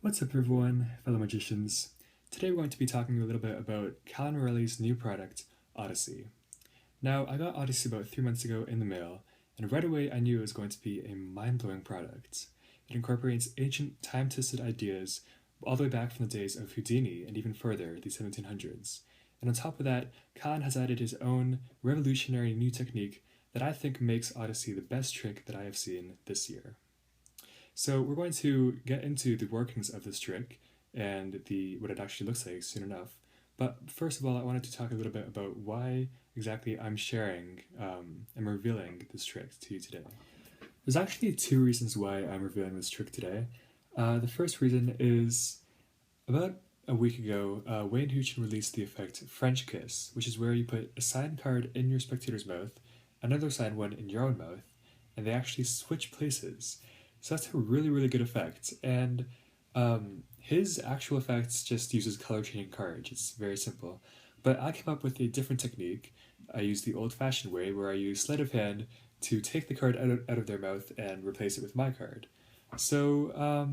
What's up everyone, fellow magicians? Today we're going to be talking a little bit about Calen Morelli's new product, ODYSSEY. Now, I got ODYSSEY about 3 months ago in the mail, and right away I knew it was going to be a mind-blowing product. It incorporates ancient, time-tested ideas all the way back from the days of Houdini and even further, the 1700s. And on top of that, Calen has added his own revolutionary new technique that I think makes ODYSSEY the best trick that I have seen this year. So we're going to get into the workings of this trick and what it actually looks like soon enough. But first of all, I wanted to talk a little bit about why exactly I'm sharing and revealing this trick to you today. There's actually two reasons why I'm revealing this trick today. The first reason is about a week ago, Wayne Houchin released the effect French Kiss, which is where you put a signed card in your spectator's mouth, another signed one in your own mouth, and they actually switch places. So that's a really, really good effect. And his actual effect just uses color changing cards. It's very simple. But I came up with a different technique. I used the old-fashioned way where I use sleight of hand to take the card out of their mouth and replace it with my card. So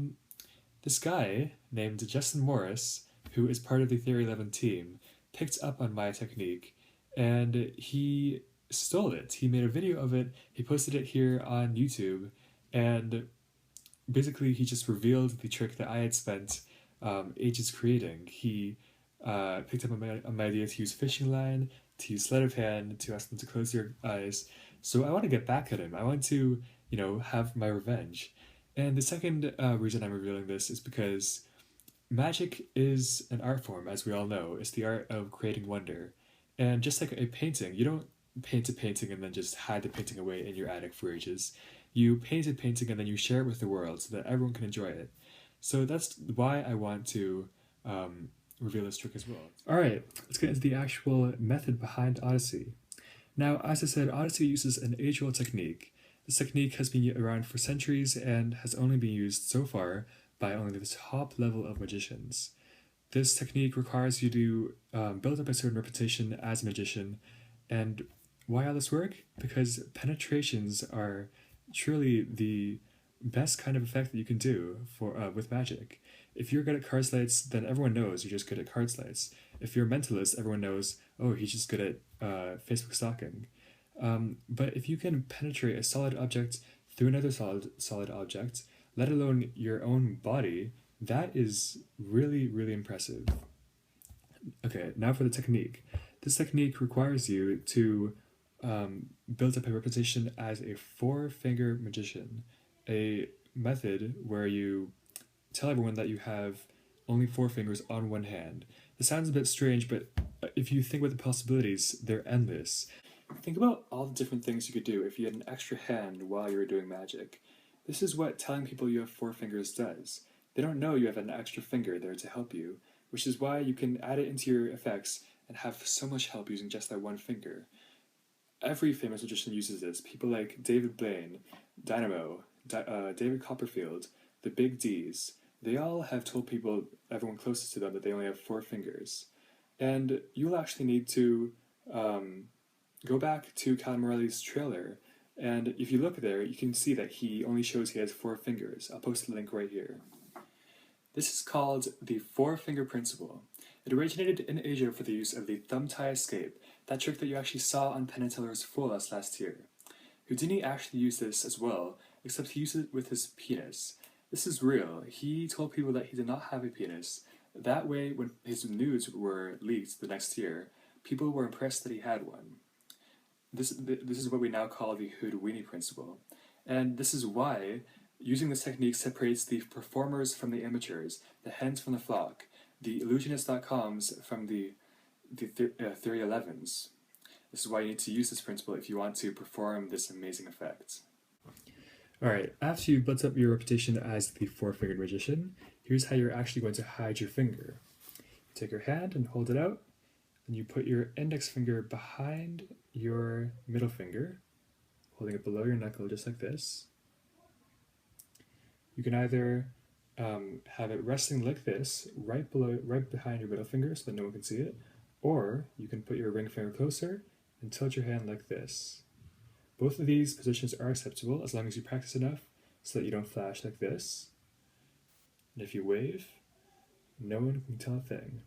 this guy named Justin Morris, who is part of the Theory 11 team, picked up on my technique and he stole it. He made a video of it, he posted it here on YouTube, and basically he just revealed the trick that I had spent ages creating. He picked up on my idea to use fishing line, to use sleight of hand, to ask them to close their eyes. So I want to get back at him. I want to, have my revenge. And the second reason I'm revealing this is because magic is an art form, as we all know. It's the art of creating wonder. And just like a painting, you don't paint a painting and then just hide the painting away in your attic for ages. You paint a painting and then you share it with the world so that everyone can enjoy it. So that's why I want to reveal this trick as well. Alright, let's get into the actual method behind ODYSSEY. Now, as I said, ODYSSEY uses an age-old technique. This technique has been around for centuries and has only been used so far by only the top level of magicians. This technique requires you to build up a certain reputation as a magician. And why all this work? Because penetrations are truly the best kind of effect that you can do with magic. If you're good at card sleights, then everyone knows you're just good at card sleights. If you're a mentalist, everyone knows, oh, he's just good at Facebook stalking. But if you can penetrate a solid object through another solid object, let alone your own body, that is really, really impressive. Okay, now for the technique. This technique requires you to build up a reputation as a four-finger magician, a method where you tell everyone that you have only four fingers on one hand. This sounds a bit strange, but if you think about the possibilities, they're endless. Think about all the different things you could do if you had an extra hand while you were doing magic. This is what telling people you have four fingers does. They don't know you have an extra finger there to help you, which is why you can add it into your effects and have so much help using just that one finger. Every famous magician uses this. People like David Blaine, Dynamo, David Copperfield, the Big D's, they all have told people, everyone closest to them, that they only have four fingers. And you'll actually need to go back to Calen Morelli's trailer, and if you look there, you can see that he only shows he has four fingers. I'll post the link right here. This is called the four-finger principle. It originated in Asia for the use of the thumb tie escape, that trick that you actually saw on Penn & Teller's Fool Us last year. Houdini actually used this as well, except he used it with his penis. This is real. He told people that he did not have a penis. That way, when his nudes were leaked the next year, people were impressed that he had one. This is what we now call the Houdini principle. And this is why using this technique separates the performers from the amateurs, the hens from the flock, the illusionist.coms from the Theory 11s. This is why you need to use this principle if you want to perform this amazing effect. Alright, after you've built up your reputation as the four-fingered magician, here's how you're actually going to hide your finger. You take your hand and hold it out, and you put your index finger behind your middle finger, holding it below your knuckle just like this. You can either have it resting like this, right behind your middle finger so that no one can see it, or you can put your ring finger closer and tilt your hand like this. Both of these positions are acceptable as long as you practice enough so that you don't flash like this. And if you wave, no one can tell a thing.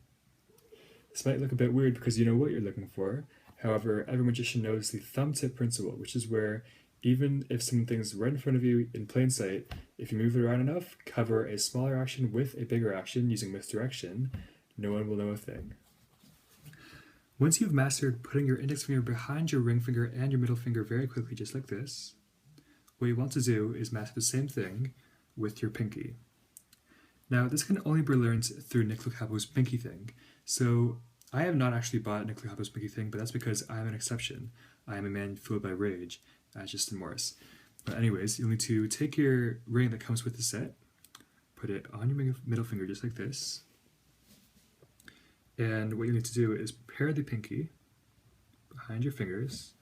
This might look a bit weird because you know what you're looking for. However, every magician knows the thumb tip principle, which is where even if something's right in front of you in plain sight, if you move it around enough, cover a smaller action with a bigger action using misdirection, no one will know a thing. Once you've mastered putting your index finger behind your ring finger and your middle finger very quickly, just like this, what you want to do is master the same thing with your pinky. Now, this can only be learned through Nick Locapo's pinky thing. So, I have not actually bought Nick Locapo's pinky thing, but that's because I am an exception. I am a man fueled by rage, as Justin Morris. But anyways, you'll need to take your ring that comes with the set, put it on your middle finger just like this, and what you need to do is pair the pinky behind your fingers.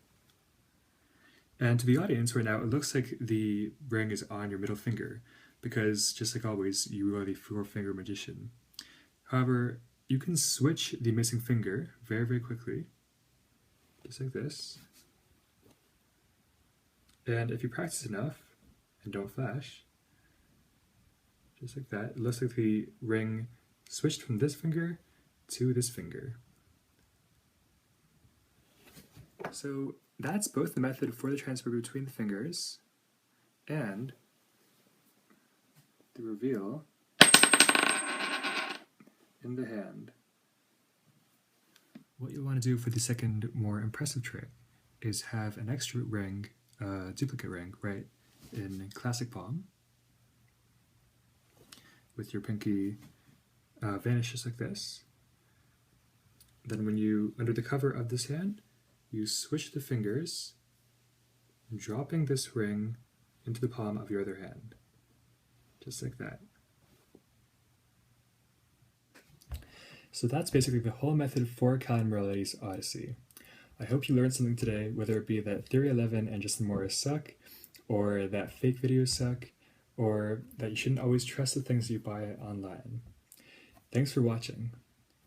And to the audience right now, it looks like the ring is on your middle finger, because just like always, you are the four-finger magician. However, you can switch the missing finger very, very quickly, just like this. And if you practice enough, and don't flash, just like that, it looks like the ring switched from this finger to this finger. So that's both the method for the transfer between the fingers and the reveal in the hand. What you'll want to do for the second, more impressive trick is have an extra ring, duplicate ring, right, in classic palm, with your pinky vanished just like this. Then when you, under the cover of this hand, you switch the fingers, dropping this ring into the palm of your other hand. Just like that. So that's basically the whole method for Calen Morelli's Odyssey. I hope you learned something today, whether it be that Theory 11 and Justin Morris suck, or that fake videos suck, or that you shouldn't always trust the things you buy online. Thanks for watching.